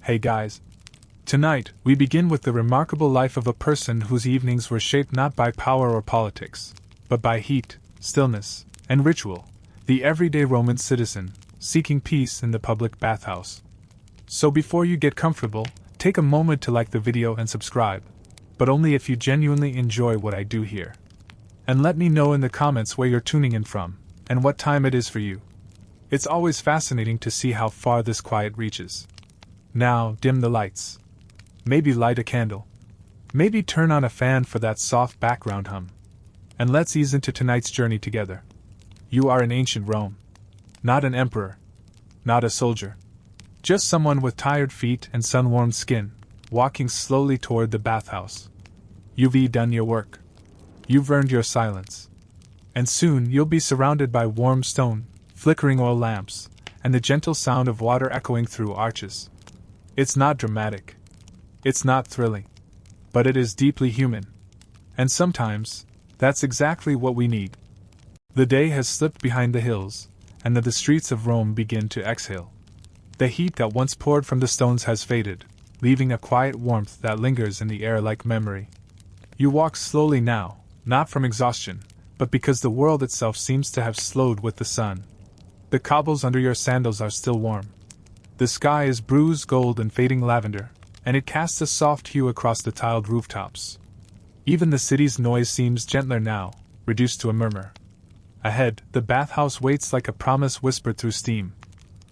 Hey guys. Tonight, we begin with the remarkable life of a person whose evenings were shaped not by power or politics, but by heat, stillness, and ritual, the everyday Roman citizen, seeking peace in the public bathhouse. So before you get comfortable, take a moment to like the video and subscribe, but only if you genuinely enjoy what I do here. And let me know in the comments where you're tuning in from, and what time it is for you. It's always fascinating to see how far this quiet reaches. Now, dim the lights. Maybe light a candle. Maybe turn on a fan for that soft background hum. And let's ease into tonight's journey together. You are in ancient Rome. Not an emperor. Not a soldier. Just someone with tired feet and sun-warmed skin, walking slowly toward the bathhouse. You've done your work. You've earned your silence. And soon you'll be surrounded by warm stone, flickering oil lamps, and the gentle sound of water echoing through arches. It's not dramatic. It's not thrilling. But it is deeply human. And sometimes, that's exactly what we need. The day has slipped behind the hills, and the streets of Rome begin to exhale. The heat that once poured from the stones has faded, leaving a quiet warmth that lingers in the air like memory. You walk slowly now, not from exhaustion, but because the world itself seems to have slowed with the sun. The cobbles under your sandals are still warm. The sky is bruised gold and fading lavender, and it casts a soft hue across the tiled rooftops. Even the city's noise seems gentler now, reduced to a murmur. Ahead, the bathhouse waits like a promise whispered through steam.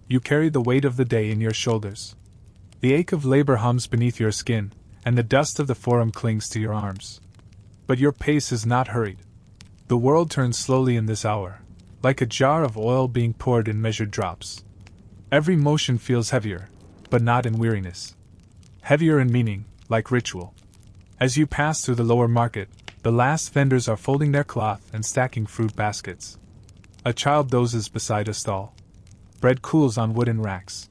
You carry the weight of the day in your shoulders. The ache of labor hums beneath your skin, and the dust of the forum clings to your arms. But your pace is not hurried. The world turns slowly in this hour, like a jar of oil being poured in measured drops. Every motion feels heavier, but not in weariness. Heavier in meaning, like ritual. As you pass through the lower market, the last vendors are folding their cloth and stacking fruit baskets. A child dozes beside a stall. Bread cools on wooden racks.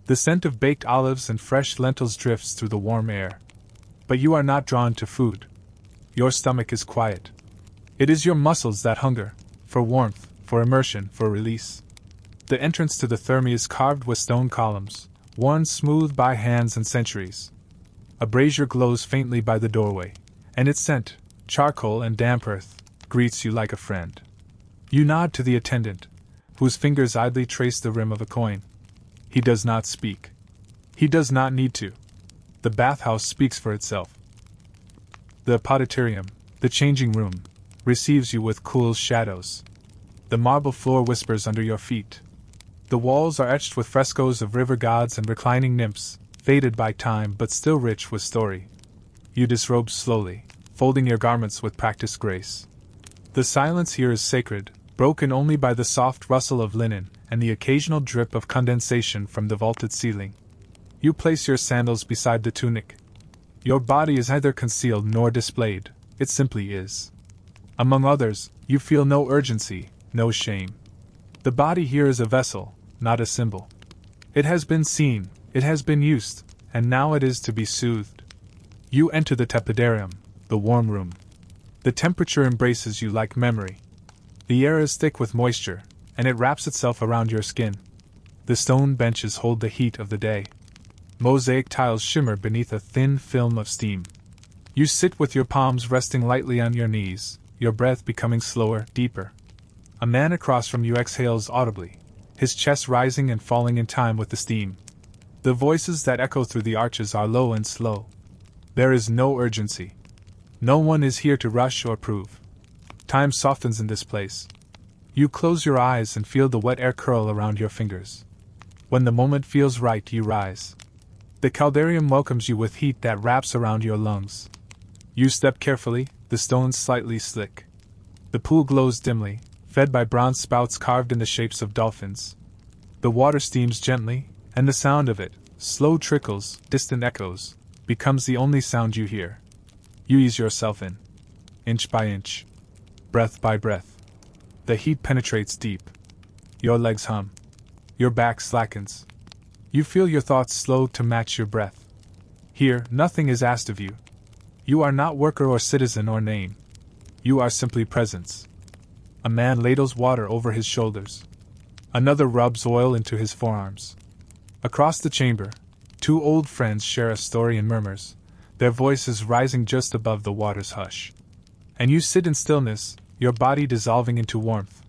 The scent of baked olives and fresh lentils drifts through the warm air. But you are not drawn to food. Your stomach is quiet. It is your muscles that hunger, for warmth, for immersion, for release. The entrance to the therme is carved with stone columns, worn smooth by hands and centuries. A brazier glows faintly by the doorway, and its scent, charcoal and damp earth, greets you like a friend. You nod to the attendant, whose fingers idly trace the rim of a coin. He does not speak. He does not need to. The bathhouse speaks for itself. The apoditerium, the changing room, receives you with cool shadows. The marble floor whispers under your feet. The walls are etched with frescoes of river gods and reclining nymphs, faded by time but still rich with story. You disrobe slowly, folding your garments with practiced grace. The silence here is sacred, broken only by the soft rustle of linen and the occasional drip of condensation from the vaulted ceiling. You place your sandals beside the tunic. Your body is neither concealed nor displayed, it simply is. Among others, you feel no urgency, no shame. The body here is a vessel, not a symbol. It has been seen, it has been used, and now it is to be soothed. You enter the tepidarium, the warm room. The temperature embraces you like memory. The air is thick with moisture, and it wraps itself around your skin. The stone benches hold the heat of the day. Mosaic tiles shimmer beneath a thin film of steam. You sit with your palms resting lightly on your knees, your breath becoming slower, deeper. A man across from you exhales audibly, his chest rising and falling in time with the steam. The voices that echo through the arches are low and slow. There is no urgency. No one is here to rush or prove. Time softens in this place. You close your eyes and feel the wet air curl around your fingers. When the moment feels right, you rise. The caldarium welcomes you with heat that wraps around your lungs. You step carefully, the stones slightly slick. The pool glows dimly, fed by bronze spouts carved in the shapes of dolphins. The water steams gently, and the sound of it, slow trickles, distant echoes, becomes the only sound you hear. You ease yourself in. Inch by inch. Breath by breath. The heat penetrates deep. Your legs hum. Your back slackens. You feel your thoughts slow to match your breath. Here, nothing is asked of you. You are not worker or citizen or name. You are simply presence. A man ladles water over his shoulders. Another rubs oil into his forearms. Across the chamber, Two old friends share a story in murmurs, their voices rising just above the water's hush. And you sit in stillness, your body dissolving into warmth.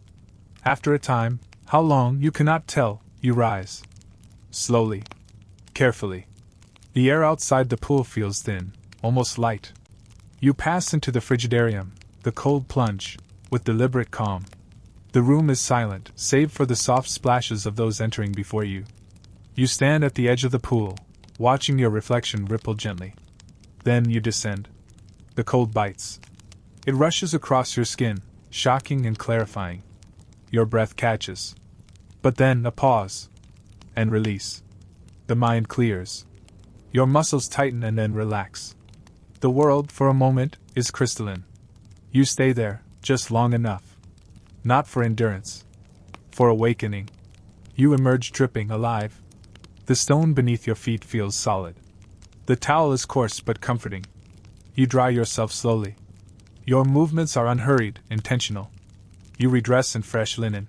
After a time, how long you cannot tell, you rise. Slowly. Carefully. The air outside the pool feels thin, almost light. You pass into the frigidarium, the cold plunge, with deliberate calm. The room is silent, save for the soft splashes of those entering before you. You stand at the edge of the pool, watching your reflection ripple gently. Then you descend. The cold bites. It rushes across your skin, shocking and clarifying. Your breath catches. But then a pause. And release. The mind clears. Your muscles tighten and then relax. The world, for a moment, is crystalline. You stay there, just long enough. Not for endurance. For awakening. You emerge dripping, alive. The stone beneath your feet feels solid. The towel is coarse but comforting. You dry yourself slowly. Your movements are unhurried, intentional. You redress in fresh linen.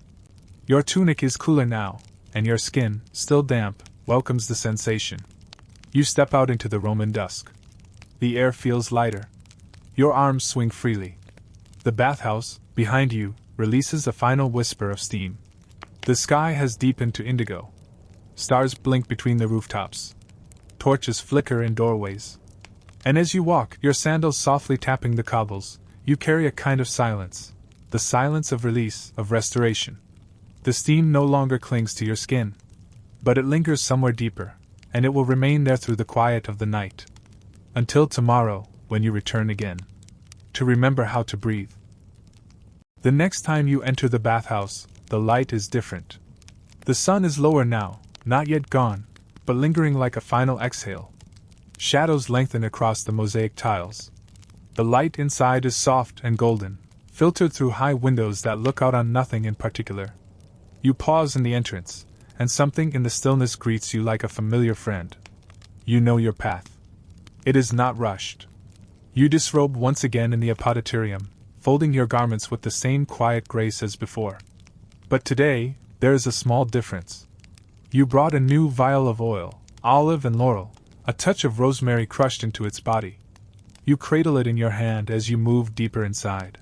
Your tunic is cooler now, and your skin, still damp, welcomes the sensation. You step out into the Roman dusk. The air feels lighter. Your arms swing freely. The bathhouse, behind you, releases a final whisper of steam. The sky has deepened to indigo. Stars blink between the rooftops. Torches flicker in doorways. And as you walk, your sandals softly tapping the cobbles, you carry a kind of silence. The silence of release, of restoration. The steam no longer clings to your skin. But it lingers somewhere deeper, and it will remain there through the quiet of the night. Until tomorrow, when you return again. To remember how to breathe. The next time you enter the bathhouse, the light is different. The sun is lower now, not yet gone, but lingering like a final exhale. Shadows lengthen across the mosaic tiles. The light inside is soft and golden, filtered through high windows that look out on nothing in particular. You pause in the entrance, and something in the stillness greets you like a familiar friend. You know your path. It is not rushed. You disrobe once again in the apoditorium, folding your garments with the same quiet grace as before. But today, there is a small difference. You brought a new vial of oil, olive and laurel, a touch of rosemary crushed into its body. You cradle it in your hand as you move deeper inside.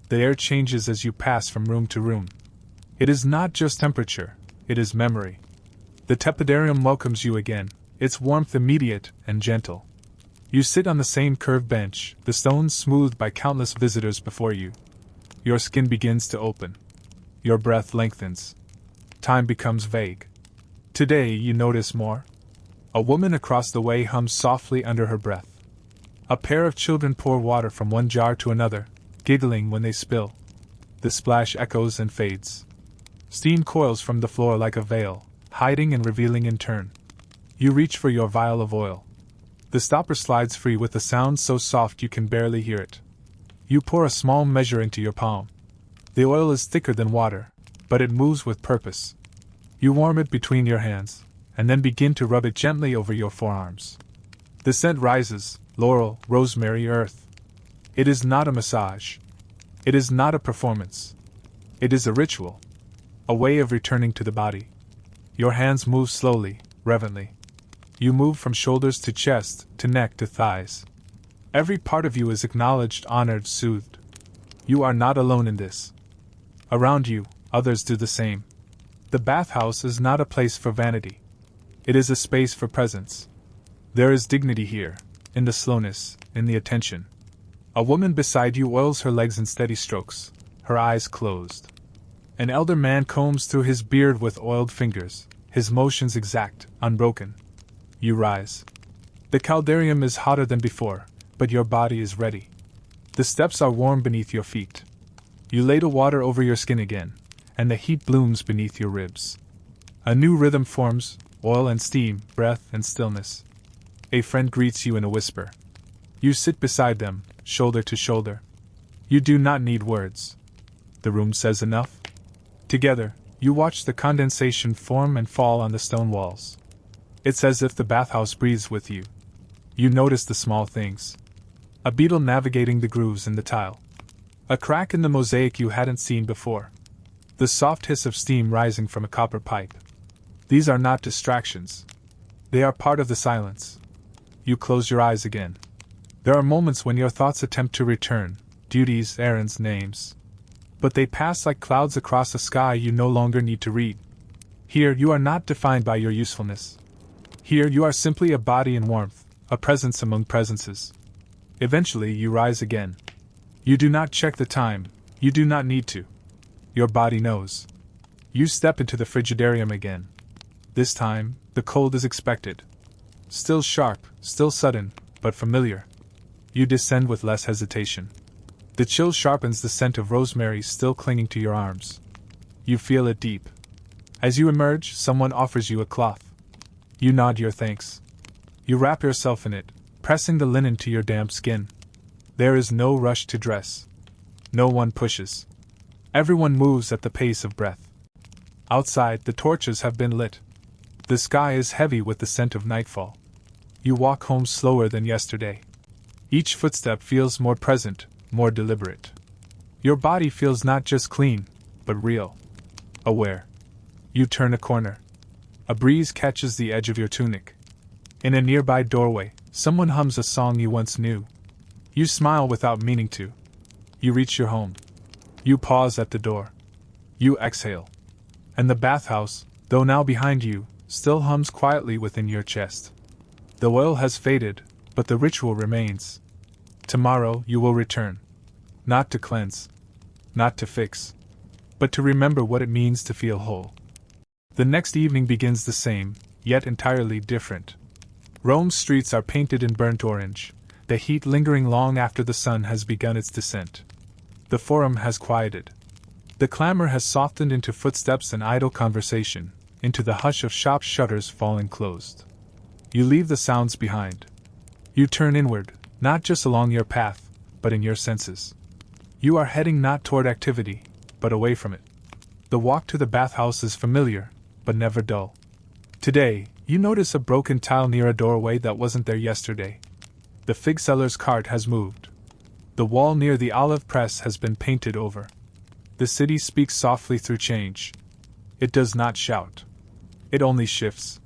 The air changes as you pass from room to room. It is not just temperature, it is memory. The tepidarium welcomes you again, its warmth immediate and gentle. You sit on the same curved bench, the stones smoothed by countless visitors before you. Your skin begins to open. Your breath lengthens. Time becomes vague. Today you notice more. A woman across the way hums softly under her breath. A pair of children pour water from one jar to another, giggling when they spill. The splash echoes and fades. Steam coils from the floor like a veil, hiding and revealing in turn. You reach for your vial of oil. The stopper slides free with a sound so soft you can barely hear it. You pour a small measure into your palm. The oil is thicker than water, but it moves with purpose. You warm it between your hands, and then begin to rub it gently over your forearms. The scent rises, laurel, rosemary, earth. It is not a massage. It is not a performance. It is a ritual. A way of returning to the body. Your hands move slowly, reverently. You move from shoulders to chest, to neck to thighs. Every part of you is acknowledged, honored, soothed. You are not alone in this. Around you, others do the same. The bathhouse is not a place for vanity. It is a space for presence. There is dignity here, in the slowness, in the attention. A woman beside you oils her legs in steady strokes, her eyes closed. An elder man combs through his beard with oiled fingers, his motions exact, unbroken. You rise. The caldarium is hotter than before, but your body is ready. The steps are warm beneath your feet. You ladle water over your skin again, and the heat blooms beneath your ribs. A new rhythm forms, oil and steam, breath and stillness. A friend greets you in a whisper. You sit beside them, shoulder to shoulder. You do not need words. The room says enough. Together, you watch the condensation form and fall on the stone walls. It's as if the bathhouse breathes with you. You notice the small things. A beetle navigating the grooves in the tile. A crack in the mosaic you hadn't seen before. The soft hiss of steam rising from a copper pipe. These are not distractions. They are part of the silence. You close your eyes again. There are moments when your thoughts attempt to return, duties, errands, names. But they pass like clouds across a sky you no longer need to read. Here you are not defined by your usefulness. Here you are simply a body in warmth, a presence among presences. Eventually you rise again. You do not check the time, you do not need to. Your body knows. You step into the frigidarium again. This time, the cold is expected. Still sharp, still sudden, but familiar. You descend with less hesitation. The chill sharpens the scent of rosemary still clinging to your arms. You feel it deep. As you emerge, someone offers you a cloth. You nod your thanks. You wrap yourself in it, pressing the linen to your damp skin. There is no rush to dress. No one pushes. Everyone moves at the pace of breath. Outside, the torches have been lit. The sky is heavy with the scent of nightfall. You walk home slower than yesterday. Each footstep feels more present, more deliberate. Your body feels not just clean, but real. Aware. You turn a corner. A breeze catches the edge of your tunic. In a nearby doorway, someone hums a song you once knew. You smile without meaning to. You reach your home. You pause at the door. You exhale. And the bathhouse, though now behind you, still hums quietly within your chest. The oil has faded, but the ritual remains. Tomorrow you will return. Not to cleanse. Not to fix. But to remember what it means to feel whole. The next evening begins the same, yet entirely different. Rome's streets are painted in burnt orange, the heat lingering long after the sun has begun its descent. The forum has quieted. The clamor has softened into footsteps and idle conversation, into the hush of shop shutters falling closed. You leave the sounds behind. You turn inward, not just along your path, but in your senses. You are heading not toward activity, but away from it. The walk to the bathhouse is familiar, but never dull. Today, you notice a broken tile near a doorway that wasn't there yesterday. The fig seller's cart has moved. The wall near the olive press has been painted over. The city speaks softly through change. It does not shout. It only shifts.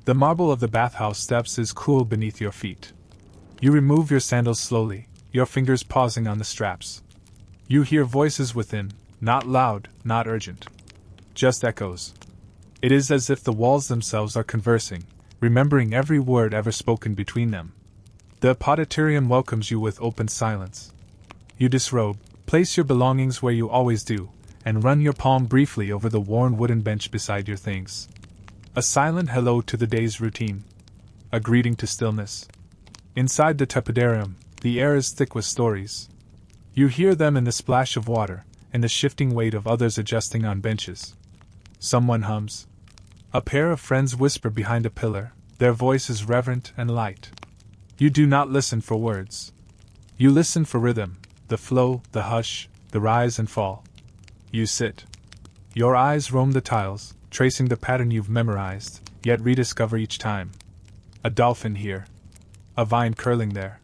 The marble of the bathhouse steps is cool beneath your feet. You remove your sandals slowly, your fingers pausing on the straps. You hear voices within, not loud, not urgent. Just echoes. It is as if the walls themselves are conversing, remembering every word ever spoken between them. The apoditarium welcomes you with open silence. You disrobe, place your belongings where you always do, and run your palm briefly over the worn wooden bench beside your things. A silent hello to the day's routine. A greeting to stillness. Inside the tepidarium, the air is thick with stories. You hear them in the splash of water, and the shifting weight of others adjusting on benches. Someone hums. A pair of friends whisper behind a pillar, their voices reverent and light. You do not listen for words. You listen for rhythm, the flow, the hush, the rise and fall. You sit. Your eyes roam the tiles, tracing the pattern you've memorized, yet rediscover each time. A dolphin here. A vine curling there.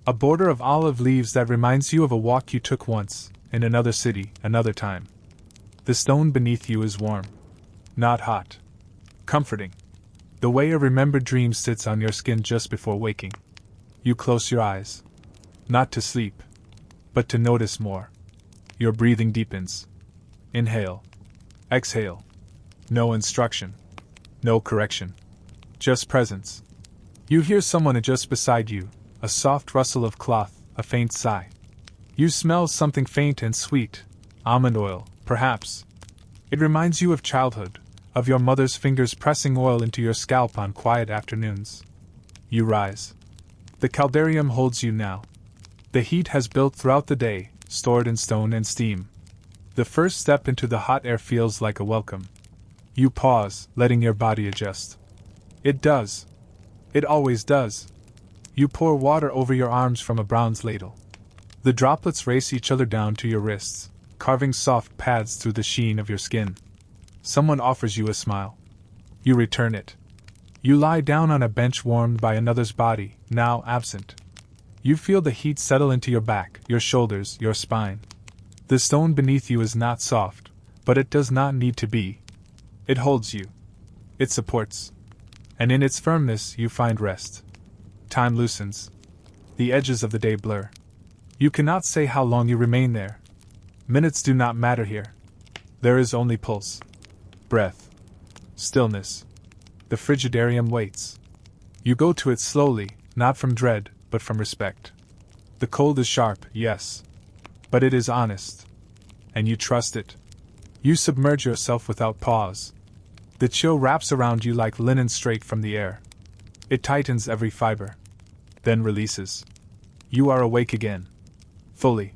A border of olive leaves that reminds you of a walk you took once, in another city, another time. The stone beneath you is warm. Not hot. Comforting. The way a remembered dream sits on your skin just before waking. You close your eyes. Not to sleep, but to notice more. Your breathing deepens. Inhale. Exhale. No instruction. No correction. Just presence. You hear someone adjust beside you, a soft rustle of cloth, a faint sigh. You smell something faint and sweet, almond oil, perhaps. It reminds you of childhood, of your mother's fingers pressing oil into your scalp on quiet afternoons. You rise. The caldarium holds you now. The heat has built throughout the day, stored in stone and steam. The first step into the hot air feels like a welcome. You pause, letting your body adjust. It does. It always does. You pour water over your arms from a bronze ladle. The droplets race each other down to your wrists, carving soft paths through the sheen of your skin. Someone offers you a smile. You return it. You lie down on a bench warmed by another's body, now absent. You feel the heat settle into your back, your shoulders, your spine. The stone beneath you is not soft, but it does not need to be. It holds you. It supports. and in its firmness you find rest. Time loosens. The edges of the day blur. You cannot say how long you remain there. Minutes do not matter here. There is only pulse, breath, stillness. The frigidarium waits. You go to it slowly, not from dread, but from respect. The cold is sharp, yes, but it is honest. And you trust it. You submerge yourself without pause. The chill wraps around you like linen straight from the air. It tightens every fiber, then releases. You are awake again. Fully.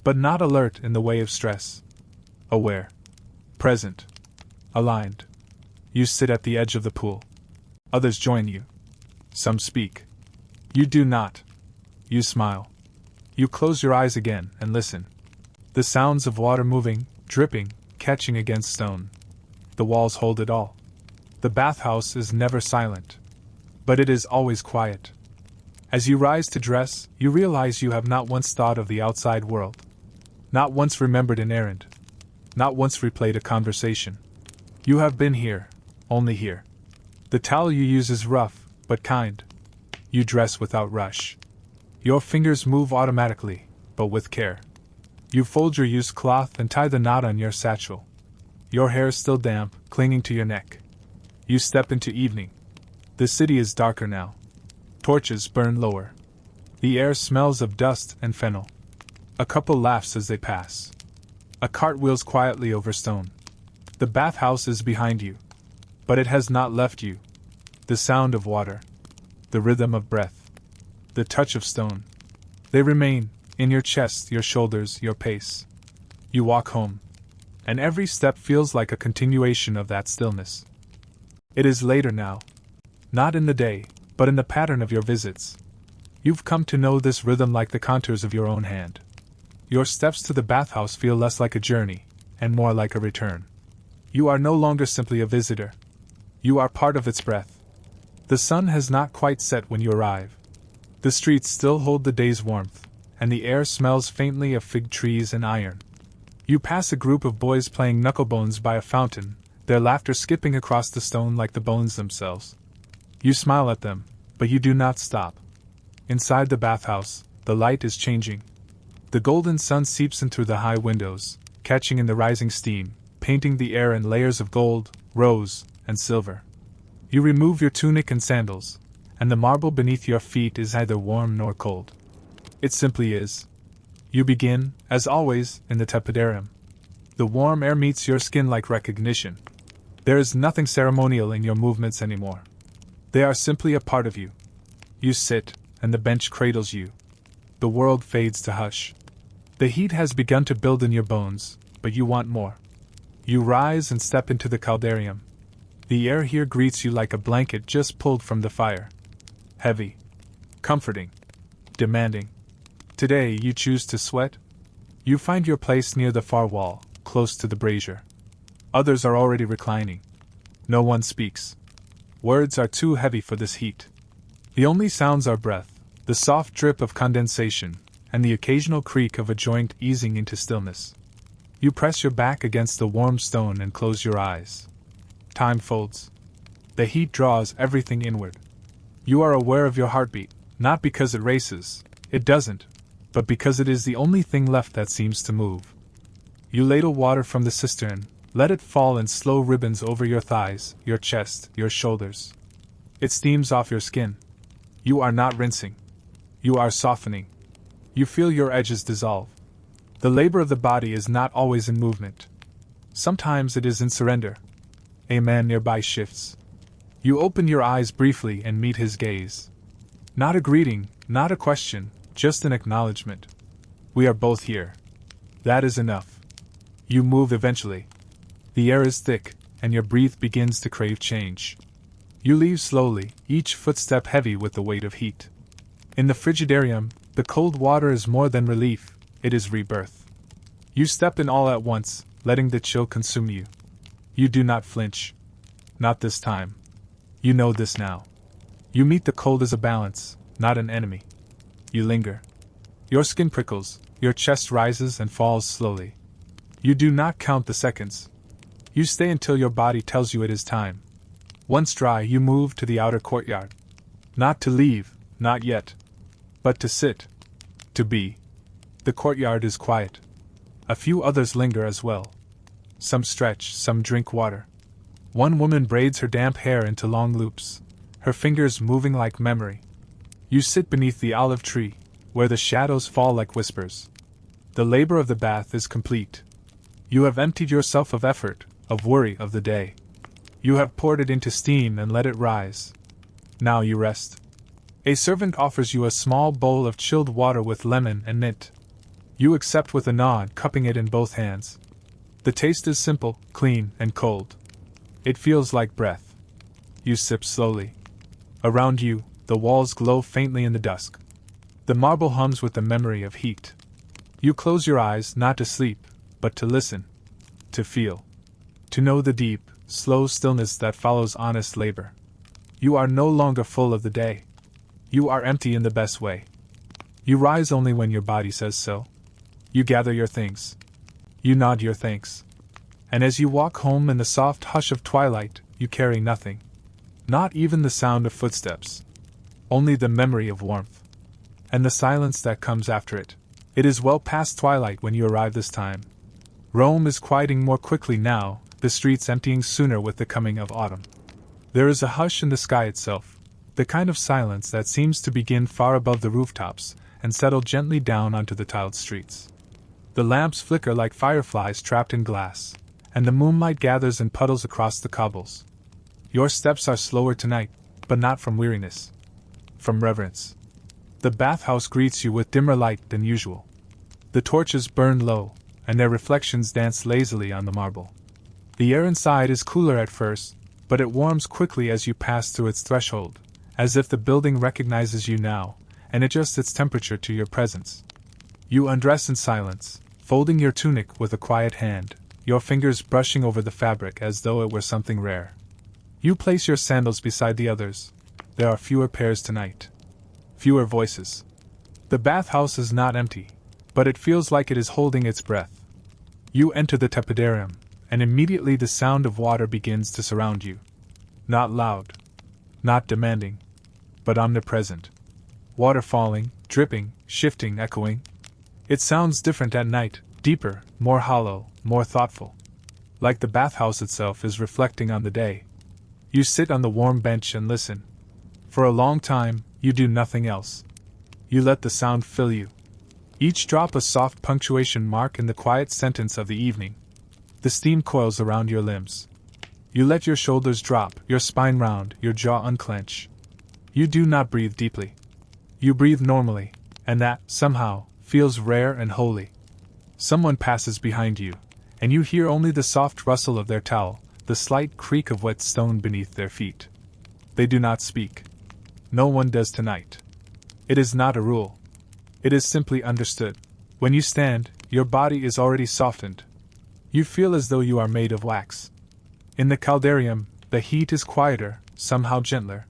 But not alert in the way of stress. Aware. Present. Aligned. You sit at the edge of the pool. Others join you. Some speak. You do not. You smile. You close your eyes again and listen. The sounds of water moving, dripping, catching against stone. The walls hold it all. The bathhouse is never silent. But it is always quiet. As you rise to dress, you realize you have not once thought of the outside world. Not once remembered an errand. Not once replayed a conversation. You have been here, only here. The towel you use is rough, but kind. You dress without rush. Your fingers move automatically, but with care. You fold your used cloth and tie the knot on your satchel. Your hair is still damp, clinging to your neck. You step into evening. The city is darker now. Torches burn lower. The air smells of dust and fennel. A couple laughs as they pass. A cart wheels quietly over stone. The bathhouse is behind you. But it has not left you. The sound of water. The rhythm of breath. The touch of stone. They remain, in your chest, your shoulders, your pace. You walk home. And every step feels like a continuation of that stillness. It is later now. Not in the day, but in the pattern of your visits. You've come to know this rhythm like the contours of your own hand. Your steps to the bathhouse feel less like a journey, and more like a return. You are no longer simply a visitor. You are part of its breath. The sun has not quite set when you arrive. The streets still hold the day's warmth, and the air smells faintly of fig trees and iron. You pass a group of boys playing knucklebones by a fountain, their laughter skipping across the stone like the bones themselves. You smile at them, but you do not stop. Inside the bathhouse, the light is changing. The golden sun seeps in through the high windows, catching in the rising steam, painting the air in layers of gold, rose, and silver. You remove your tunic and sandals, and the marble beneath your feet is neither warm nor cold. It simply is. You begin, as always, in the tepidarium. The warm air meets your skin like recognition. There is nothing ceremonial in your movements anymore. They are simply a part of you. You sit, and the bench cradles you. The world fades to hush. The heat has begun to build in your bones, but you want more. You rise and step into the caldarium. The air here greets you like a blanket just pulled from the fire. Heavy. Comforting. Demanding. Today you choose to sweat. You find your place near the far wall, close to the brazier. Others are already reclining. No one speaks. Words are too heavy for this heat. The only sounds are breath, the soft drip of condensation, and the occasional creak of a joint easing into stillness. You press your back against the warm stone and close your eyes. Time folds. The heat draws everything inward. You are aware of your heartbeat, not because it races, it doesn't, but because it is the only thing left that seems to move. You ladle water from the cistern, let it fall in slow ribbons over your thighs, your chest, your shoulders. It steams off your skin. You are not rinsing. You are softening. You feel your edges dissolve. The labor of the body is not always in movement. Sometimes it is in surrender. A man nearby shifts. You open your eyes briefly and meet his gaze. Not a greeting, not a question, just an acknowledgement. We are both here. That is enough. You move eventually. The air is thick, and your breath begins to crave change. You leave slowly, each footstep heavy with the weight of heat. In the frigidarium, the cold water is more than relief, it is rebirth. You step in all at once, letting the chill consume you. You do not flinch. Not this time. You know this now. You meet the cold as a balance, not an enemy. You linger. Your skin prickles, your chest rises and falls slowly. You do not count the seconds. You stay until your body tells you it is time. Once dry, you move to the outer courtyard. Not to leave, not yet. But to sit. To be. The courtyard is quiet. A few others linger as well. Some stretch, some drink water. One woman braids her damp hair into long loops, her fingers moving like memory. You sit beneath the olive tree, where the shadows fall like whispers. The labor of the bath is complete. You have emptied yourself of effort, of worry of the day. You have poured it into steam and let it rise. Now you rest. A servant offers you a small bowl of chilled water with lemon and mint. You accept with a nod, cupping it in both hands. The taste is simple, clean, and cold. It feels like breath. You sip slowly. Around you, the walls glow faintly in the dusk. The marble hums with the memory of heat. You close your eyes not to sleep, but to listen. To feel. To know the deep, slow stillness that follows honest labor. You are no longer full of the day. You are empty in the best way. You rise only when your body says so. You gather your things. You nod your thanks. And as you walk home in the soft hush of twilight, you carry nothing. Not even the sound of footsteps. Only the memory of warmth. And the silence that comes after it. It is well past twilight when you arrive this time. Rome is quieting more quickly now, the streets emptying sooner with the coming of autumn. There is a hush in the sky itself, the kind of silence that seems to begin far above the rooftops and settle gently down onto the tiled streets. The lamps flicker like fireflies trapped in glass, and the moonlight gathers in puddles across the cobbles. Your steps are slower tonight, but not from weariness. From reverence. The bathhouse greets you with dimmer light than usual. The torches burn low, and their reflections dance lazily on the marble. The air inside is cooler at first, but it warms quickly as you pass through its threshold, as if the building recognizes you now, and adjusts its temperature to your presence. You undress in silence, folding your tunic with a quiet hand, your fingers brushing over the fabric as though it were something rare. You place your sandals beside the others. There are fewer pairs tonight. Fewer voices. The bathhouse is not empty, but it feels like it is holding its breath. You enter the tepidarium, and immediately the sound of water begins to surround you. Not loud. Not demanding. But omnipresent. Water falling, dripping, shifting, echoing. It sounds different at night, deeper, more hollow, more thoughtful. Like the bathhouse itself is reflecting on the day. You sit on the warm bench and listen. For a long time, you do nothing else. You let the sound fill you. Each drop a soft punctuation mark in the quiet sentence of the evening. The steam coils around your limbs. You let your shoulders drop, your spine round, your jaw unclench. You do not breathe deeply. You breathe normally, and that, somehow, feels rare and holy. Someone passes behind you, and you hear only the soft rustle of their towel, the slight creak of wet stone beneath their feet. They do not speak. No one does tonight. It is not a rule. It is simply understood. When you stand, your body is already softened. You feel as though you are made of wax. In the caldarium, the heat is quieter, somehow gentler.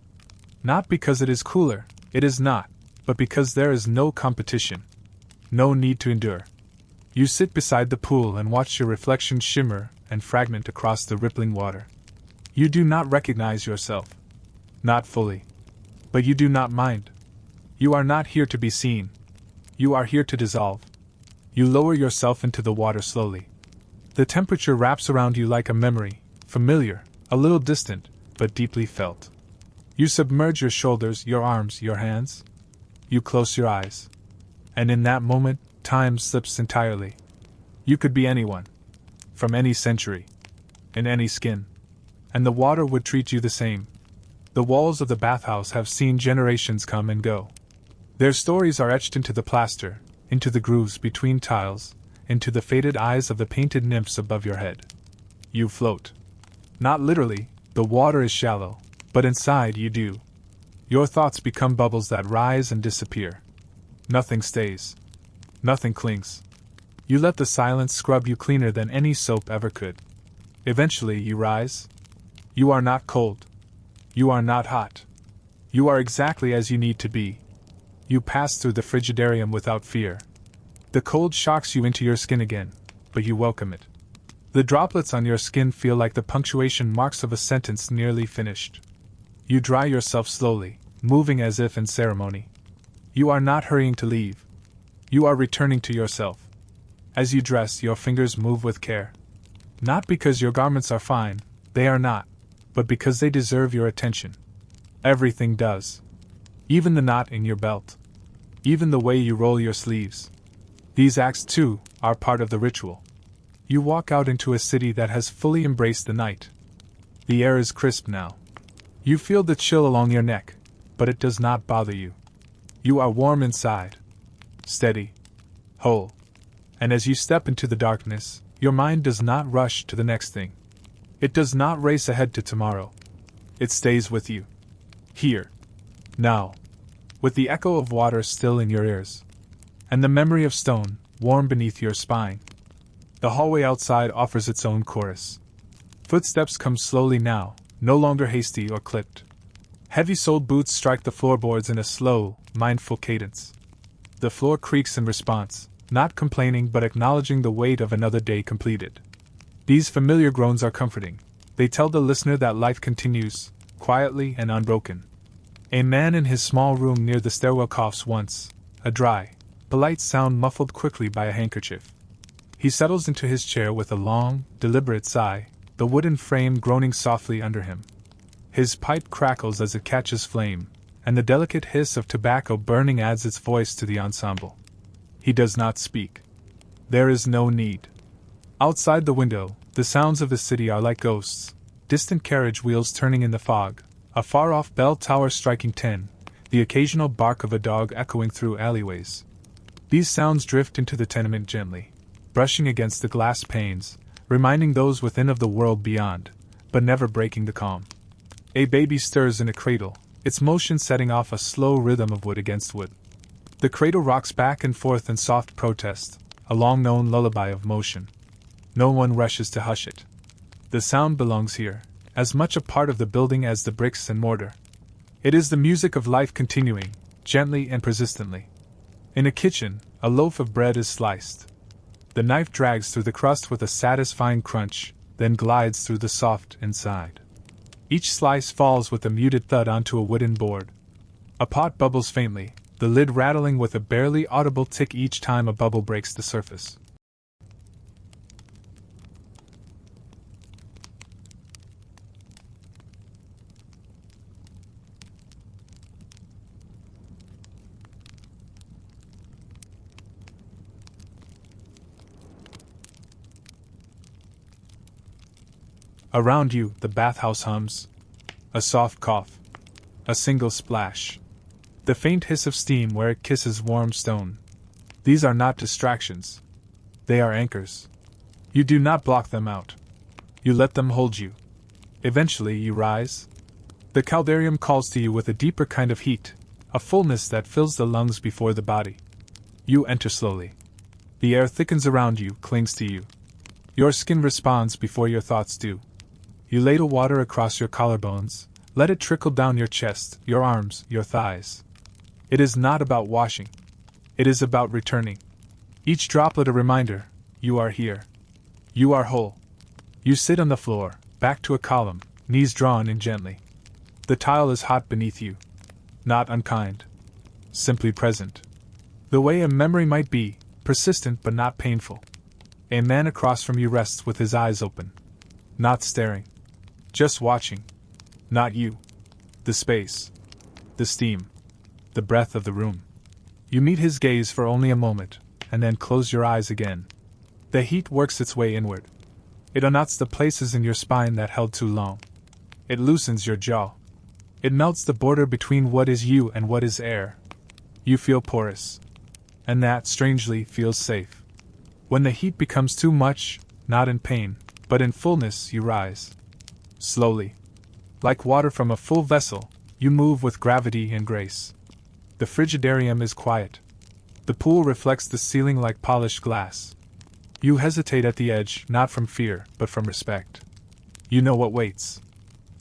Not because it is cooler, it is not, but because there is no competition. No need to endure. You sit beside the pool and watch your reflection shimmer and fragment across the rippling water. You do not recognize yourself. Not fully. But you do not mind. You are not here to be seen. You are here to dissolve. You lower yourself into the water slowly. The temperature wraps around you like a memory, familiar, a little distant, but deeply felt. You submerge your shoulders, your arms, your hands. You close your eyes. And in that moment, time slips entirely. You could be anyone. From any century. In any skin. And the water would treat you the same. The walls of the bathhouse have seen generations come and go. Their stories are etched into the plaster, into the grooves between tiles, into the faded eyes of the painted nymphs above your head. You float. Not literally, the water is shallow, but inside you do. Your thoughts become bubbles that rise and disappear. Nothing stays. Nothing clings. You let the silence scrub you cleaner than any soap ever could. Eventually you rise. You are not cold. You are not hot. You are exactly as you need to be. You pass through the frigidarium without fear. The cold shocks you into your skin again, but you welcome it. The droplets on your skin feel like the punctuation marks of a sentence nearly finished. You dry yourself slowly, moving as if in ceremony. You are not hurrying to leave. You are returning to yourself. As you dress, your fingers move with care. Not because your garments are fine, they are not, but because they deserve your attention. Everything does. Even the knot in your belt. Even the way you roll your sleeves. These acts, too, are part of the ritual. You walk out into a city that has fully embraced the night. The air is crisp now. You feel the chill along your neck, but it does not bother you. You are warm inside. Steady. Whole. And as you step into the darkness, your mind does not rush to the next thing. It does not race ahead to tomorrow. It stays with you. Here. Now. With the echo of water still in your ears. And the memory of stone, warm beneath your spine. The hallway outside offers its own chorus. Footsteps come slowly now, no longer hasty or clipped. Heavy-soled boots strike the floorboards in a slow, mindful cadence. The floor creaks in response, not complaining but acknowledging the weight of another day completed. These familiar groans are comforting. They tell the listener that life continues, quietly and unbroken. A man in his small room near the stairwell coughs once, a dry, polite sound muffled quickly by a handkerchief. He settles into his chair with a long, deliberate sigh, the wooden frame groaning softly under him. His pipe crackles as it catches flame, and the delicate hiss of tobacco burning adds its voice to the ensemble. He does not speak. There is no need. Outside the window, the sounds of the city are like ghosts, distant carriage wheels turning in the fog, a far-off bell tower striking 10, the occasional bark of a dog echoing through alleyways. These sounds drift into the tenement gently, brushing against the glass panes, reminding those within of the world beyond, but never breaking the calm. A baby stirs in a cradle, its motion setting off a slow rhythm of wood against wood. The cradle rocks back and forth in soft protest, a long-known lullaby of motion. No one rushes to hush it. The sound belongs here, as much a part of the building as the bricks and mortar. It is the music of life continuing, gently and persistently. In a kitchen, a loaf of bread is sliced. The knife drags through the crust with a satisfying crunch, then glides through the soft inside. Each slice falls with a muted thud onto a wooden board. A pot bubbles faintly, the lid rattling with a barely audible tick each time a bubble breaks the surface. Around you, the bathhouse hums. A soft cough. A single splash. The faint hiss of steam where it kisses warm stone. These are not distractions. They are anchors. You do not block them out. You let them hold you. Eventually you rise. The caldarium calls to you with a deeper kind of heat, a fullness that fills the lungs before the body. You enter slowly. The air thickens around you, clings to you. Your skin responds before your thoughts do. You ladle water across your collarbones, let it trickle down your chest, your arms, your thighs. It is not about washing. It is about returning. Each droplet a reminder, you are here. You are whole. You sit on the floor, back to a column, knees drawn in gently. The tile is hot beneath you. Not unkind. Simply present. The way a memory might be, persistent but not painful. A man across from you rests with his eyes open. Not staring. Just watching. Not you. The space. The steam. The breath of the room. You meet his gaze for only a moment, and then close your eyes again. The heat works its way inward. It unknots the places in your spine that held too long. It loosens your jaw. It melts the border between what is you and what is air. You feel porous. And that, strangely, feels safe. When the heat becomes too much, not in pain, but in fullness, you rise. Slowly. Like water from a full vessel, you move with gravity and grace. The frigidarium is quiet. The pool reflects the ceiling like polished glass. You hesitate at the edge, not from fear, but from respect. You know what waits.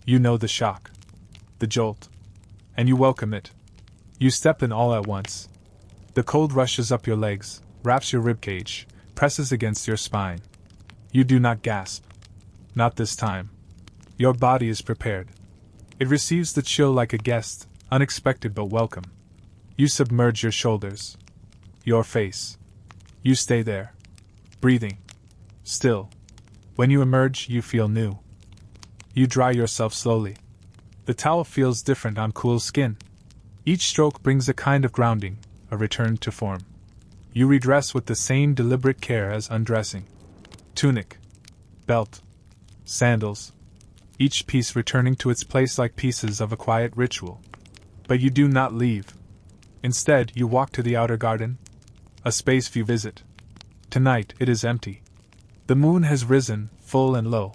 You know the shock. The jolt. And you welcome it. You step in all at once. The cold rushes up your legs, wraps your ribcage, presses against your spine. You do not gasp. Not this time. Your body is prepared. It receives the chill like a guest, unexpected but welcome. You submerge your shoulders. Your face. You stay there. Breathing. Still. When you emerge, you feel new. You dry yourself slowly. The towel feels different on cool skin. Each stroke brings a kind of grounding, a return to form. You redress with the same deliberate care as undressing. Tunic. Belt. Sandals. Each piece returning to its place like pieces of a quiet ritual. But you do not leave. Instead, you walk to the outer garden. A space you visit. Tonight, it is empty. The moon has risen, full and low.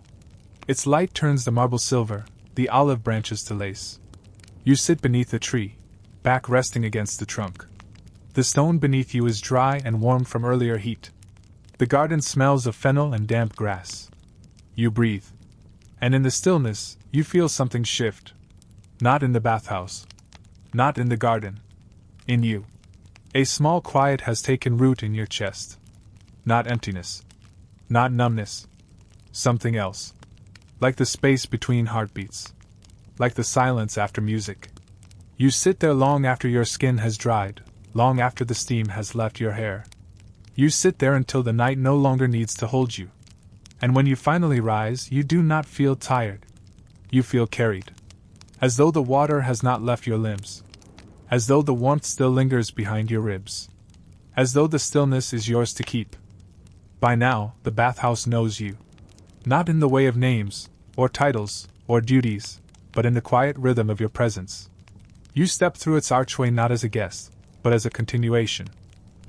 Its light turns the marble silver, the olive branches to lace. You sit beneath a tree, back resting against the trunk. The stone beneath you is dry and warm from earlier heat. The garden smells of fennel and damp grass. You breathe. And in the stillness, you feel something shift. Not in the bathhouse. Not in the garden. In you. A small quiet has taken root in your chest. Not emptiness. Not numbness. Something else. Like the space between heartbeats. Like the silence after music. You sit there long after your skin has dried, long after the steam has left your hair. You sit there until the night no longer needs to hold you. And when you finally rise, you do not feel tired. You feel carried. As though the water has not left your limbs. As though the warmth still lingers behind your ribs. As though the stillness is yours to keep. By now, the bathhouse knows you. Not in the way of names, or titles, or duties, but in the quiet rhythm of your presence. You step through its archway not as a guest, but as a continuation.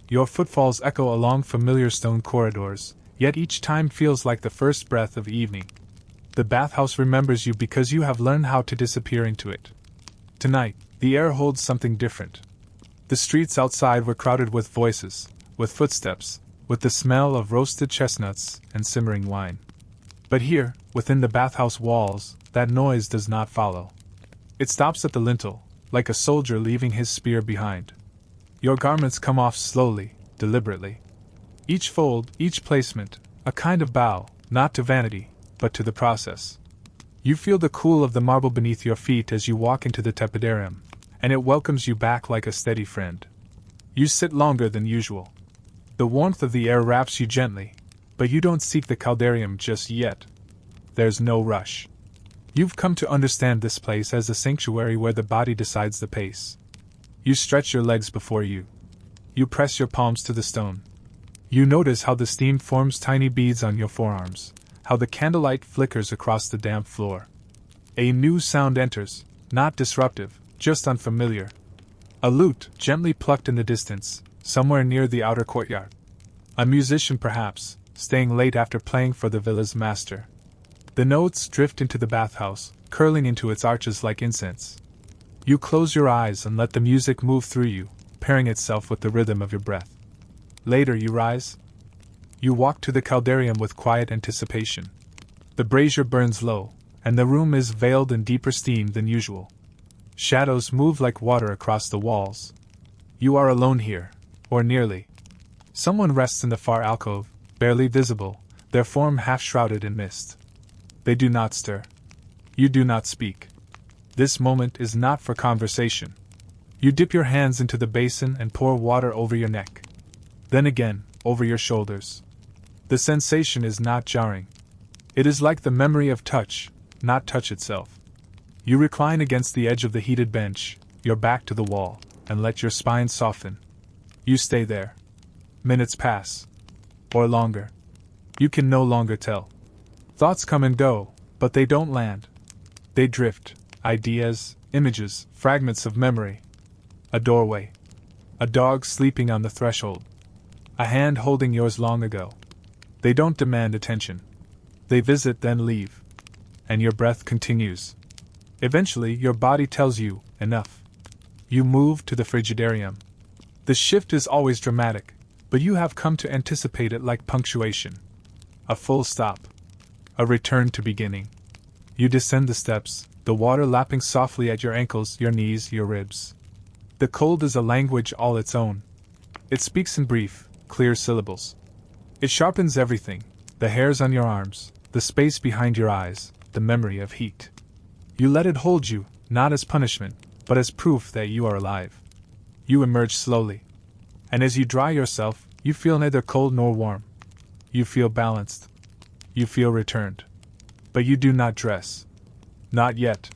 Your footfalls echo along familiar stone corridors, yet each time feels like the first breath of evening. The bathhouse remembers you because you have learned how to disappear into it. Tonight, the air holds something different. The streets outside were crowded with voices, with footsteps, with the smell of roasted chestnuts and simmering wine. But here, within the bathhouse walls, that noise does not follow. It stops at the lintel, like a soldier leaving his spear behind. Your garments come off slowly, deliberately. Each fold, each placement, a kind of bow, not to vanity, but to the process. You feel the cool of the marble beneath your feet as you walk into the tepidarium, and it welcomes you back like a steady friend. You sit longer than usual. The warmth of the air wraps you gently, but you don't seek the caldarium just yet. There's no rush. You've come to understand this place as a sanctuary where the body decides the pace. You stretch your legs before you. You press your palms to the stone. You notice how the steam forms tiny beads on your forearms, how the candlelight flickers across the damp floor. A new sound enters, not disruptive, just unfamiliar. A lute, gently plucked in the distance, somewhere near the outer courtyard. A musician perhaps, staying late after playing for the villa's master. The notes drift into the bathhouse, curling into its arches like incense. You close your eyes and let the music move through you, pairing itself with the rhythm of your breath. Later you rise. You walk to the caldarium with quiet anticipation. The brazier burns low, and the room is veiled in deeper steam than usual. Shadows move like water across the walls. You are alone here, or nearly. Someone rests in the far alcove, barely visible, their form half-shrouded in mist. They do not stir. You do not speak. This moment is not for conversation. You dip your hands into the basin and pour water over your neck. Then again, over your shoulders. The sensation is not jarring. It is like the memory of touch, not touch itself. You recline against the edge of the heated bench, your back to the wall, and let your spine soften. You stay there. Minutes pass. Or longer. You can no longer tell. Thoughts come and go, but they don't land. They drift, ideas, images, fragments of memory. A doorway. A dog sleeping on the threshold. A hand holding yours long ago. They don't demand attention. They visit then leave. And your breath continues. Eventually your body tells you, enough. You move to the frigidarium. The shift is always dramatic, but you have come to anticipate it like punctuation. A full stop. A return to beginning. You descend the steps, the water lapping softly at your ankles, your knees, your ribs. The cold is a language all its own. It speaks in brief, clear syllables. It sharpens everything, The hairs on your arms, the space behind your eyes, the memory of heat. You let it hold you, not as punishment, but as proof that you are alive. You emerge slowly. And as you dry yourself, you feel neither cold nor warm. You feel balanced. You feel returned. But you do not dress. Not yet.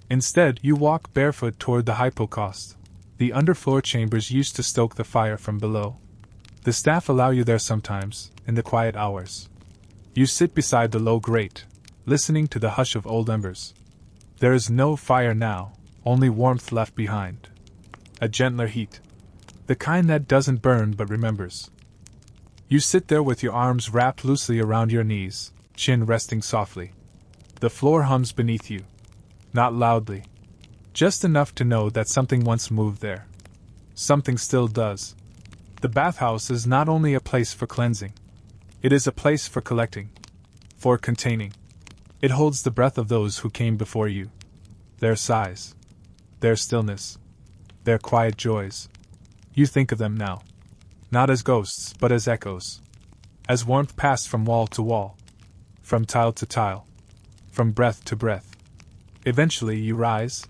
Instead, you walk barefoot toward the hypocaust, the underfloor chambers used to stoke the fire from below. The staff allow you there sometimes, in the quiet hours. You sit beside the low grate, listening to the hush of old embers. There is no fire now, only warmth left behind. A gentler heat. The kind that doesn't burn but remembers. You sit there with your arms wrapped loosely around your knees, chin resting softly. The floor hums beneath you. Not loudly. Just enough to know that something once moved there. Something still does. The bathhouse is not only a place for cleansing. It is a place for collecting. For containing. It holds the breath of those who came before you. Their sighs. Their stillness. Their quiet joys. You think of them now. Not as ghosts, but as echoes. As warmth passed from wall to wall. From tile to tile. From breath to breath. Eventually you rise.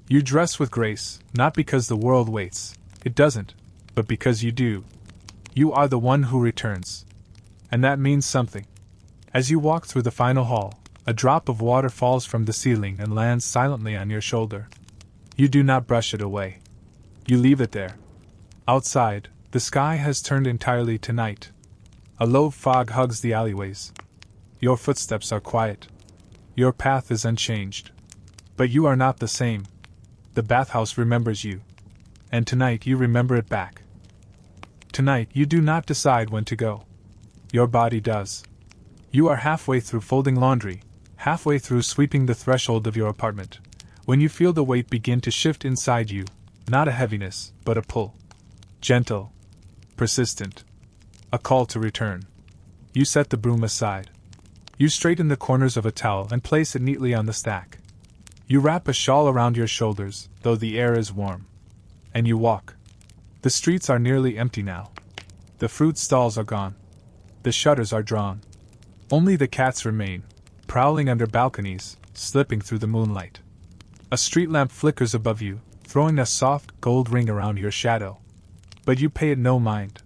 You dress with grace, not because the world waits. It doesn't. But because you do. You are the one who returns. And that means something. As you walk through the final hall, a drop of water falls from the ceiling and lands silently on your shoulder. You do not brush it away. You leave it there. Outside, the sky has turned entirely to night. A low fog hugs the alleyways. Your footsteps are quiet. Your path is unchanged. But you are not the same. The bathhouse remembers you. And tonight you remember it back. Tonight you do not decide when to go. Your body does. You are halfway through folding laundry, halfway through sweeping the threshold of your apartment, when you feel the weight begin to shift inside you, not a heaviness, but a pull. Gentle. Persistent. A call to return. You set the broom aside. You straighten the corners of a towel and place it neatly on the stack. You wrap a shawl around your shoulders, though the air is warm. And you walk. The streets are nearly empty now. The fruit stalls are gone. The shutters are drawn. Only the cats remain, prowling under balconies, slipping through the moonlight. A street lamp flickers above you, throwing a soft gold ring around your shadow. But you pay it no mind.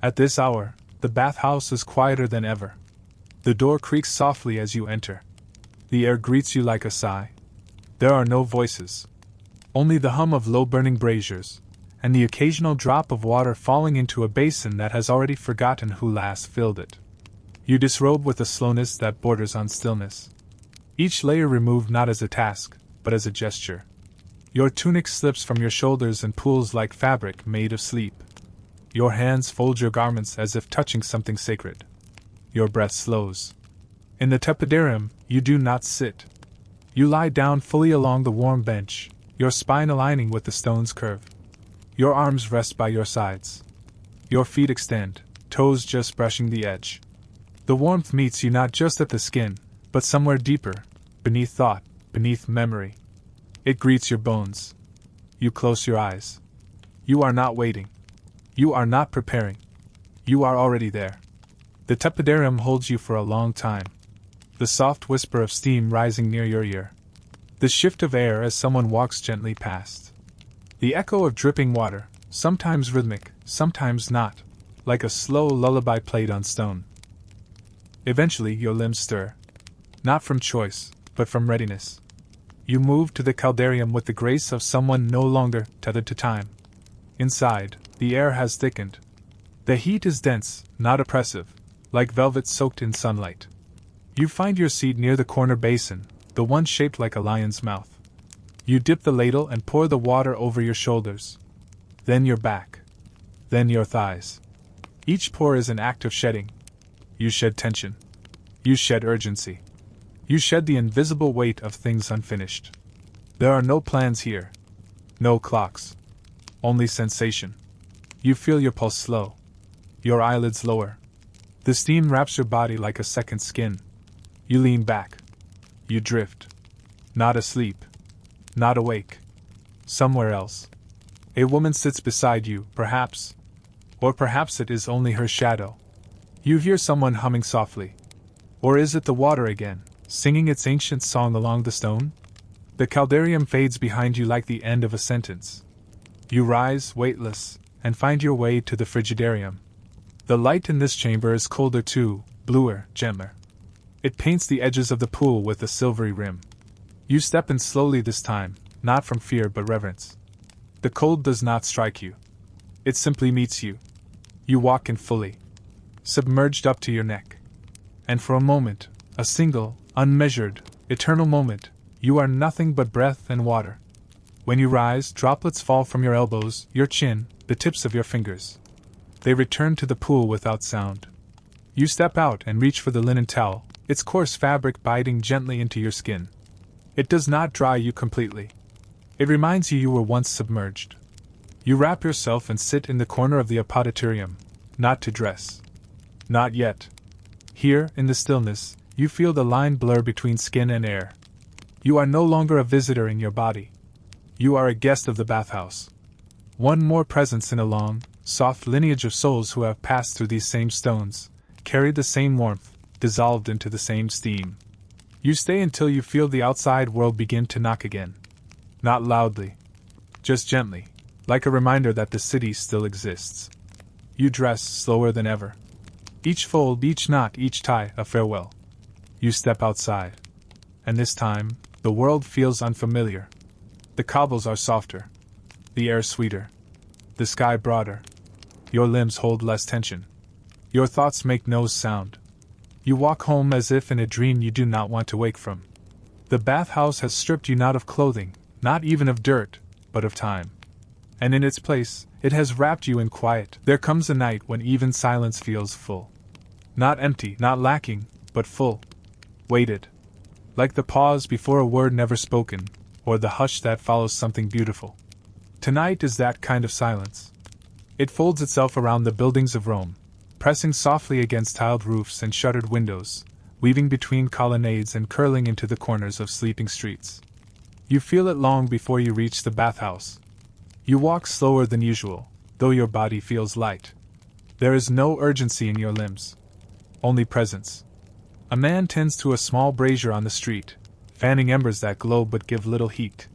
At this hour, the bathhouse is quieter than ever. The door creaks softly as you enter. The air greets you like a sigh. There are no voices. Only the hum of low-burning braziers, and the occasional drop of water falling into a basin that has already forgotten who last filled it. You disrobe with a slowness that borders on stillness. Each layer removed not as a task, but as a gesture. Your tunic slips from your shoulders and pools like fabric made of sleep. Your hands fold your garments as if touching something sacred. Your breath slows. In the tepidarium, you do not sit. You lie down fully along the warm bench, your spine aligning with the stone's curve. Your arms rest by your sides. Your feet extend, toes just brushing the edge. The warmth meets you not just at the skin, but somewhere deeper, beneath thought, beneath memory. It greets your bones. You close your eyes. You are not waiting. You are not preparing. You are already there. The tepidarium holds you for a long time. The soft whisper of steam rising near your ear. The shift of air as someone walks gently past. The echo of dripping water, sometimes rhythmic, sometimes not, like a slow lullaby played on stone. Eventually your limbs stir. Not from choice, but from readiness. You move to the caldarium with the grace of someone no longer tethered to time. Inside, the air has thickened. The heat is dense, not oppressive, like velvet soaked in sunlight. You find your seat near the corner basin, the one shaped like a lion's mouth. You dip the ladle and pour the water over your shoulders. Then your back. Then your thighs. Each pour is an act of shedding. You shed tension. You shed urgency. You shed the invisible weight of things unfinished. There are no plans here. No clocks. Only sensation. You feel your pulse slow. Your eyelids lower. The steam wraps your body like a second skin. You lean back. You drift. Not asleep. Not awake. Somewhere else. A woman sits beside you, perhaps. Or perhaps it is only her shadow. You hear someone humming softly. Or is it the water again, singing its ancient song along the stone? The caldarium fades behind you like the end of a sentence. You rise, weightless, and find your way to the frigidarium. The light in this chamber is colder too, bluer, gentler. It paints the edges of the pool with a silvery rim. You step in slowly this time, not from fear but reverence. The cold does not strike you. It simply meets you. You walk in fully, submerged up to your neck. And for a moment, a single, unmeasured, eternal moment, you are nothing but breath and water. When you rise, droplets fall from your elbows, your chin, the tips of your fingers. They return to the pool without sound. You step out and reach for the linen towel, its coarse fabric biting gently into your skin. It does not dry you completely. It reminds you were once submerged. You wrap yourself and sit in the corner of the apoditorium, not to dress. Not yet. Here, in the stillness, you feel the line blur between skin and air. You are no longer a visitor in your body. You are a guest of the bathhouse. One more presence in a long, soft lineage of souls who have passed through these same stones, carried the same warmth, dissolved into the same steam. You stay until you feel the outside world begin to knock again. Not loudly, just gently, like a reminder that the city still exists. You dress slower than ever. Each fold, each knot, each tie, a farewell. You step outside. And this time, the world feels unfamiliar. The cobbles are softer. The air sweeter. The sky broader. Your limbs hold less tension. Your thoughts make no sound. You walk home as if in a dream you do not want to wake from. The bathhouse has stripped you not of clothing, not even of dirt, but of time. And in its place, it has wrapped you in quiet. There comes a night when even silence feels full. Not empty, not lacking, but full. Weighted. Like the pause before a word never spoken, or the hush that follows something beautiful. Tonight is that kind of silence. It folds itself around the buildings of Rome, pressing softly against tiled roofs and shuttered windows, weaving between colonnades and curling into the corners of sleeping streets. You feel it long before you reach the bathhouse. You walk slower than usual, though your body feels light. There is no urgency in your limbs. Only presence. A man tends to a small brazier on the street, fanning embers that glow but give little heat.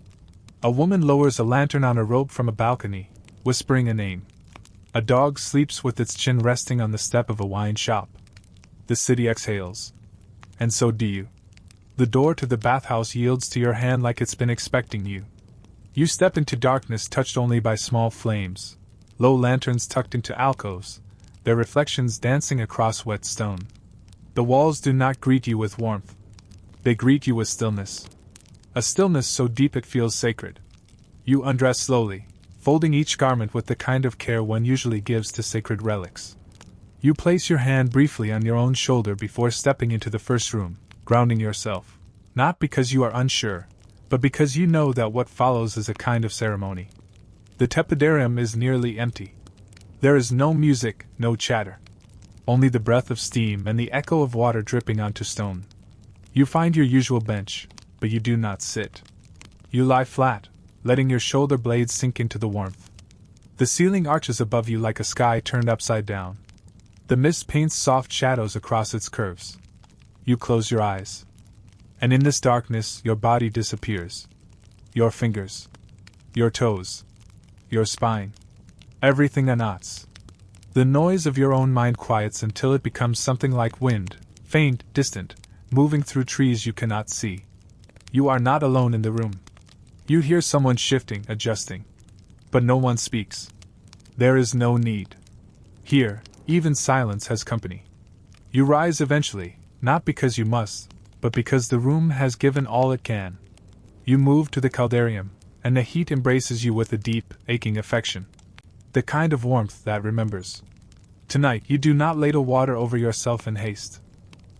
A woman lowers a lantern on a rope from a balcony, whispering a name. A dog sleeps with its chin resting on the step of a wine shop. The city exhales. And so do you. The door to the bathhouse yields to your hand like it's been expecting you. You step into darkness touched only by small flames, low lanterns tucked into alcoves, their reflections dancing across wet stone. The walls do not greet you with warmth. They greet you with stillness. A stillness so deep it feels sacred. You undress slowly, folding each garment with the kind of care one usually gives to sacred relics. You place your hand briefly on your own shoulder before stepping into the first room, grounding yourself, not because you are unsure, but because you know that what follows is a kind of ceremony. The tepidarium is nearly empty. There is no music, no chatter. Only the breath of steam and the echo of water dripping onto stone. You find your usual bench, but you do not sit. You lie flat, letting your shoulder blades sink into the warmth. The ceiling arches above you like a sky turned upside down. The mist paints soft shadows across its curves. You close your eyes. And in this darkness, your body disappears. Your fingers. Your toes. Your spine. Everything knots. The noise of your own mind quiets until it becomes something like wind, faint, distant, moving through trees you cannot see. You are not alone in the room. You hear someone shifting, adjusting. But no one speaks. There is no need. Here, even silence has company. You rise eventually, not because you must, but because the room has given all it can. You move to the caldarium, and the heat embraces you with a deep, aching affection. The kind of warmth that remembers. Tonight you do not ladle water over yourself in haste.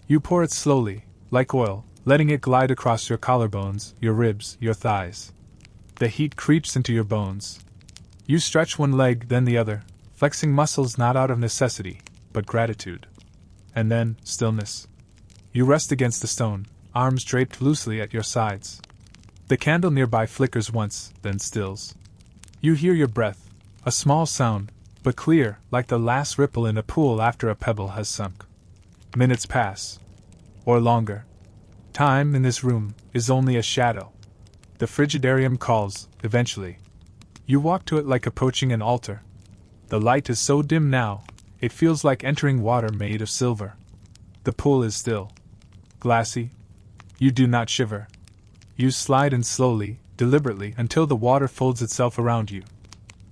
You pour it slowly, like oil, letting it glide across your collarbones, your ribs, your thighs. The heat creeps into your bones. You stretch one leg, then the other, flexing muscles not out of necessity, but gratitude. And then, stillness. You rest against the stone, arms draped loosely at your sides. The candle nearby flickers once, then stills. You hear your breath, a small sound, but clear, like the last ripple in a pool after a pebble has sunk. Minutes pass. Or longer. Time in this room is only a shadow. The frigidarium calls, eventually. You walk to it like approaching an altar. The light is so dim now, it feels like entering water made of silver. The pool is still. Glassy. You do not shiver. You slide in slowly, deliberately, until the water folds itself around you.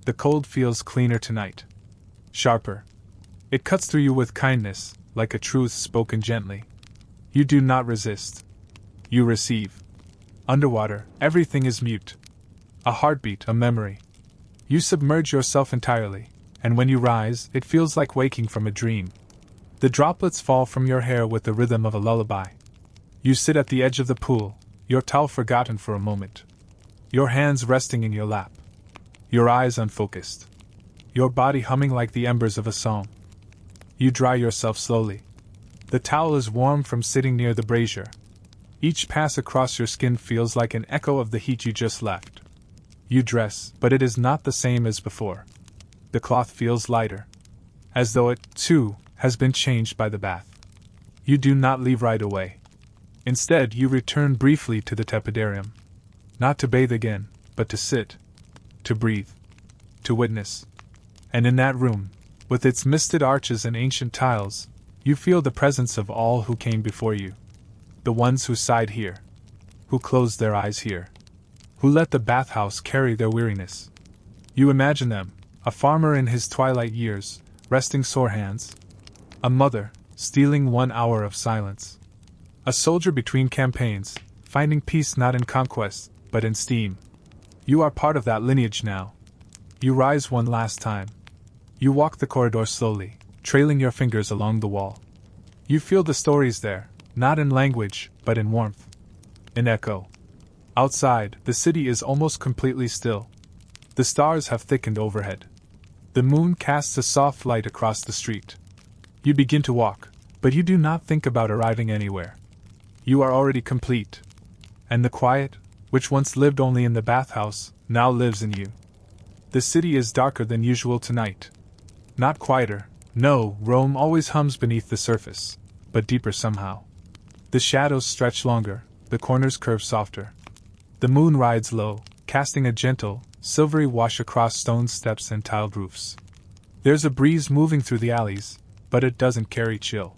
The cold feels cleaner tonight. Sharper. It cuts through you with kindness, like a truth spoken gently. You do not resist. You receive. Underwater, everything is mute. A heartbeat, a memory. You submerge yourself entirely, and when you rise, it feels like waking from a dream. The droplets fall from your hair with the rhythm of a lullaby. You sit at the edge of the pool, your towel forgotten for a moment. Your hands resting in your lap. Your eyes unfocused. Your body humming like the embers of a song. You dry yourself slowly. The towel is warm from sitting near the brazier. Each pass across your skin feels like an echo of the heat you just left. You dress, but it is not the same as before. The cloth feels lighter. As though it, too, has been changed by the bath. You do not leave right away. Instead, you return briefly to the tepidarium. Not to bathe again, but to sit. To breathe. To witness. And in that room, with its misted arches and ancient tiles, you feel the presence of all who came before you. The ones who sighed here. Who closed their eyes here. Who let the bathhouse carry their weariness. You imagine them, a farmer in his twilight years, resting sore hands. A mother, stealing 1 hour of silence. A soldier between campaigns, finding peace not in conquest, but in steam. You are part of that lineage now. You rise one last time. You walk the corridor slowly, trailing your fingers along the wall. You feel the stories there, not in language, but in warmth. In echo. Outside, the city is almost completely still. The stars have thickened overhead. The moon casts a soft light across the street. You begin to walk, but you do not think about arriving anywhere. You are already complete. And the quiet, which once lived only in the bathhouse, now lives in you. The city is darker than usual tonight. Not quieter, no, Rome always hums beneath the surface, but deeper somehow. The shadows stretch longer, the corners curve softer. The moon rides low, casting a gentle, silvery wash across stone steps and tiled roofs. There's a breeze moving through the alleys, but it doesn't carry chill.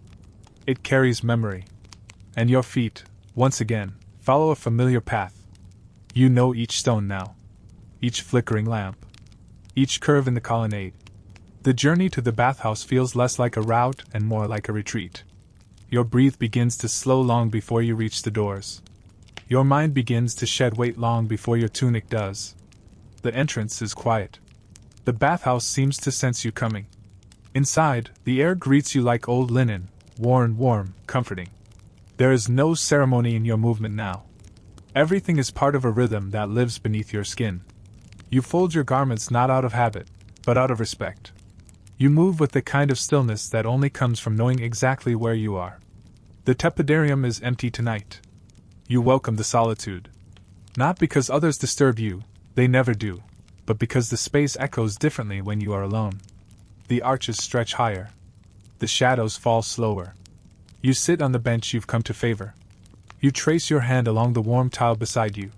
It carries memory. And your feet, once again, follow a familiar path. You know each stone now. Each flickering lamp. Each curve in the colonnade. The journey to the bathhouse feels less like a route and more like a retreat. Your breath begins to slow long before you reach the doors. Your mind begins to shed weight long before your tunic does. The entrance is quiet. The bathhouse seems to sense you coming. Inside, the air greets you like old linen, worn, warm, comforting. There is no ceremony in your movement now. Everything is part of a rhythm that lives beneath your skin. You fold your garments not out of habit, but out of respect. You move with the kind of stillness that only comes from knowing exactly where you are. The tepidarium is empty tonight. You welcome the solitude. Not because others disturb you, they never do, but because the space echoes differently when you are alone. The arches stretch higher. The shadows fall slower. You sit on the bench you've come to favor. You trace your hand along the warm tile beside you.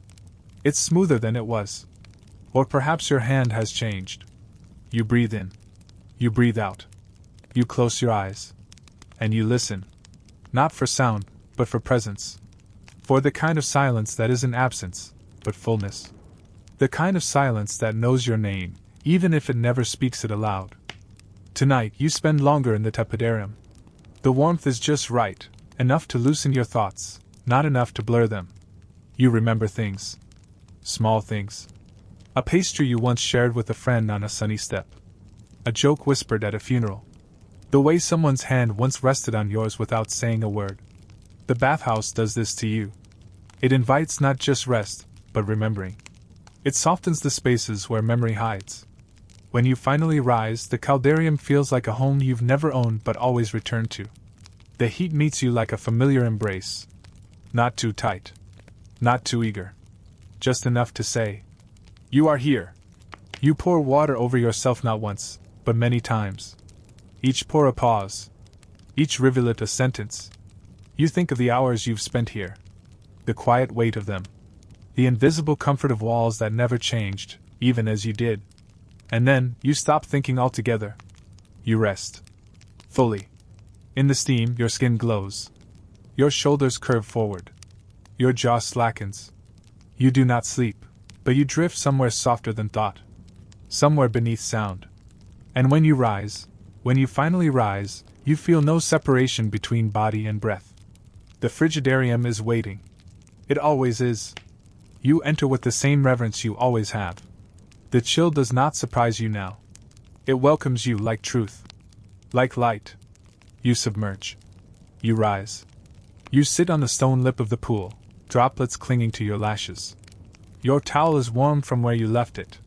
It's smoother than it was. Or perhaps your hand has changed. You breathe in. You breathe out. You close your eyes. And you listen. Not for sound, but for presence. For the kind of silence that isn't absence, but fullness. The kind of silence that knows your name, even if it never speaks it aloud. Tonight you spend longer in the tepidarium. The warmth is just right, enough to loosen your thoughts, not enough to blur them. You remember things. Small things. A pastry you once shared with a friend on a sunny step. A joke whispered at a funeral. The way someone's hand once rested on yours without saying a word. The bathhouse does this to you. It invites not just rest, but remembering. It softens the spaces where memory hides. When you finally rise, the caldarium feels like a home you've never owned but always returned to. The heat meets you like a familiar embrace. Not too tight. Not too eager. Just enough to say, "You are here." You pour water over yourself not once, but many times. Each pore a pause. Each rivulet a sentence. You think of the hours you've spent here. The quiet weight of them. The invisible comfort of walls that never changed, even as you did. And then, you stop thinking altogether. You rest. Fully. In the steam, your skin glows. Your shoulders curve forward. Your jaw slackens. You do not sleep, but you drift somewhere softer than thought. Somewhere beneath sound. And when you finally rise, you feel no separation between body and breath. The frigidarium is waiting. It always is. You enter with the same reverence you always have. The chill does not surprise you now. It welcomes you like truth. Like light. You submerge. You rise. You sit on the stone lip of the pool, droplets clinging to your lashes. Your towel is warm from where you left it.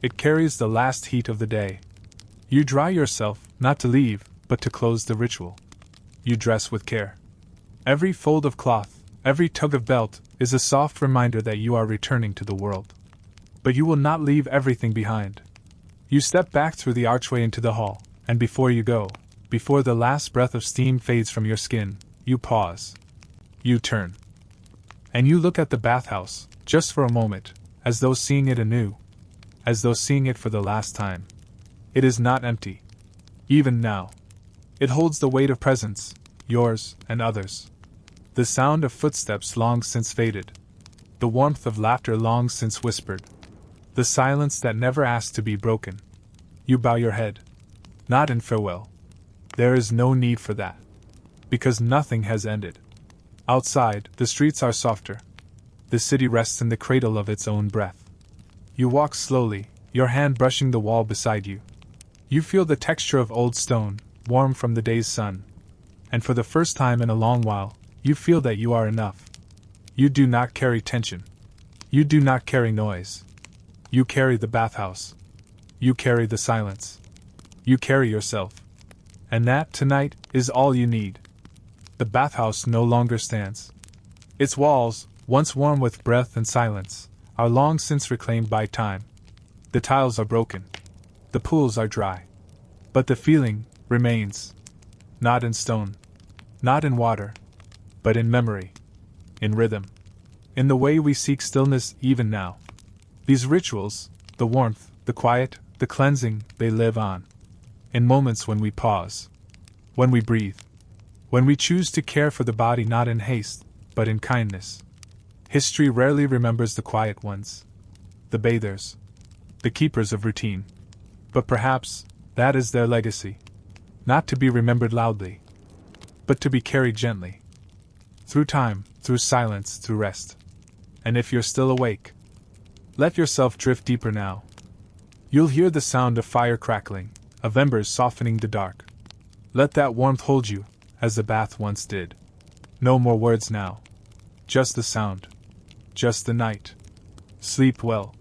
It carries the last heat of the day. You dry yourself, not to leave, but to close the ritual. You dress with care. Every fold of cloth, every tug of belt, is a soft reminder that you are returning to the world. But you will not leave everything behind. You step back through the archway into the hall, and before you go, before the last breath of steam fades from your skin, you pause. You turn. And you look at the bathhouse, just for a moment, as though seeing it anew. As though seeing it for the last time. It is not empty. Even now. It holds the weight of presence, yours and others. The sound of footsteps long since faded. The warmth of laughter long since whispered. The silence that never asked to be broken. You bow your head. Not in farewell. There is no need for that. Because nothing has ended. Outside, the streets are softer. The city rests in the cradle of its own breath. You walk slowly, your hand brushing the wall beside you. You feel the texture of old stone, warm from the day's sun. And for the first time in a long while, you feel that you are enough. You do not carry tension. You do not carry noise. You carry the bathhouse. You carry the silence. You carry yourself. And that, tonight, is all you need. The bathhouse no longer stands. Its walls, once warm with breath and silence, are long since reclaimed by time. The tiles are broken. The pools are dry. But the feeling remains. Not in stone. Not in water. But in memory. In rhythm. In the way we seek stillness even now. These rituals, the warmth, the quiet, the cleansing, they live on. In moments when we pause. When we breathe. When we choose to care for the body not in haste, but in kindness. History rarely remembers the quiet ones. The bathers. The keepers of routine. But perhaps, that is their legacy. Not to be remembered loudly. But to be carried gently. Through time, through silence, through rest. And if you're still awake, let yourself drift deeper now. You'll hear the sound of fire crackling, of embers softening the dark. Let that warmth hold you, as the bath once did. No more words now. Just the sound. Just the night. Sleep well.